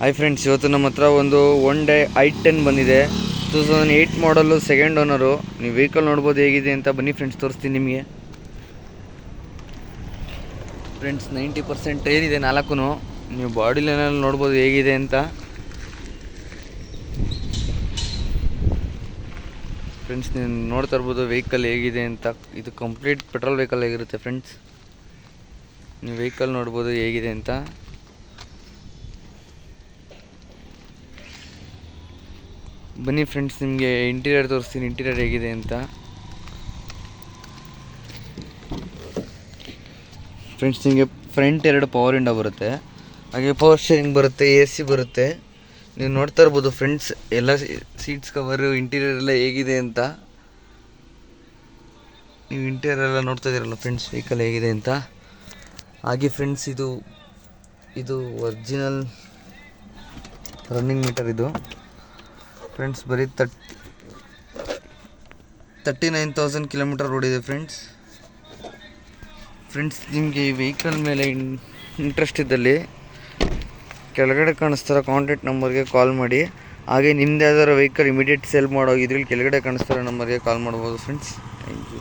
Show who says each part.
Speaker 1: Hi friends, ಇವತ್ತು ನಮ್ಮ ಹತ್ರ ಒಂದು Hyundai i10 ಬಂದಿದೆ. 2008 ಮಾಡಲು, ಸೆಕೆಂಡ್ ಓನರು. ನೀವು ವೆಹಿಕಲ್ ನೋಡ್ಬೋದು ಹೇಗಿದೆ ಅಂತ. ಬನ್ನಿ ಫ್ರೆಂಡ್ಸ್, ತೋರಿಸ್ತೀನಿ ನಿಮಗೆ. ಫ್ರೆಂಡ್ಸ್ 90% ಟೈರ್ ಇದೆ, 4. ನೀವು ಬಾಡಿ ಲೈನಲ್ಲಿ ನೋಡ್ಬೋದು ಹೇಗಿದೆ ಅಂತ. ಫ್ರೆಂಡ್ಸ್, ನೀವು ನೋಡ್ತಾ ಇರ್ಬೋದು ವೆಹಿಕಲ್ ಹೇಗಿದೆ ಅಂತ. ಇದು ಕಂಪ್ಲೀಟ್ ಪೆಟ್ರೋಲ್ ವೆಹಿಕಲ್ ಆಗಿರುತ್ತೆ ಫ್ರೆಂಡ್ಸ್. ನೀವು ವೆಹಿಕಲ್ ನೋಡ್ಬೋದು ಹೇಗಿದೆ ಅಂತ. ಬನ್ನಿ ಫ್ರೆಂಡ್ಸ್, ನಿಮಗೆ ಇಂಟೀರಿಯರ್ ತೋರಿಸ್ತೀನಿ, ಇಂಟೀರಿಯರ್ ಹೇಗಿದೆ ಅಂತ. ಫ್ರೆಂಡ್ಸ್, ನಿಮಗೆ ಫ್ರಂಟ್ 2 ಪವರ್ ವಿಂಡೋ ಬರುತ್ತೆ, ಹಾಗೆ ಪವರ್ ಸ್ಟೇರಿಂಗ್ ಬರುತ್ತೆ, AC ಬರುತ್ತೆ. ನೀವು ನೋಡ್ತಾ ಇರ್ಬೋದು ಫ್ರೆಂಡ್ಸ್, ಎಲ್ಲ ಸೀಟ್ಸ್ ಕವರು, ಇಂಟೀರಿಯರ್ ಎಲ್ಲ ಹೇಗಿದೆ ಅಂತ. ನೀವು ಇಂಟೀರಿಯರ್ ಎಲ್ಲ ನೋಡ್ತಾ ಇದ್ದೀರಲ್ಲ ಫ್ರೆಂಡ್ಸ್, ವೆಹಿಕಲ್ ಹೇಗಿದೆ ಅಂತ. ಹಾಗೆ ಫ್ರೆಂಡ್ಸ್, ಇದು ಒರಿಜಿನಲ್ ರನ್ನಿಂಗ್ ಮೀಟರ್ ಇದು ಫ್ರೆಂಡ್ಸ್. ಬರೀ 39,000 ಕಿಲೋಮೀಟರ್ ಓಡಿದೆ ಫ್ರೆಂಡ್ಸ್. ನಿಮಗೆ ಈ ವೆಹಿಕಲ್ ಮೇಲೆ ಇಂಟ್ರೆಸ್ಟ್ ಇದ್ದಲ್ಲಿ ಕೆಳಗಡೆ ಕಾಣಿಸ್ತಾರೋ ಕಾಂಟ್ಯಾಕ್ಟ್ ನಂಬರ್ಗೆ ಕಾಲ್ ಮಾಡಿ. ಹಾಗೆ ನಿಮ್ಮದು ಯಾವ್ದಾದ್ರು ವೆಹಿಕಲ್ ಇಮಿಡಿಯೇಟ್ ಸೇಲ್ ಮಾಡೋಗಿದ್ರೆ ಕೆಳಗಡೆ ಕಾಣಿಸ್ತಾರೋ ನಂಬರ್ಗೆ ಕಾಲ್ ಮಾಡ್ಬೋದು ಫ್ರೆಂಡ್ಸ್. Thank you.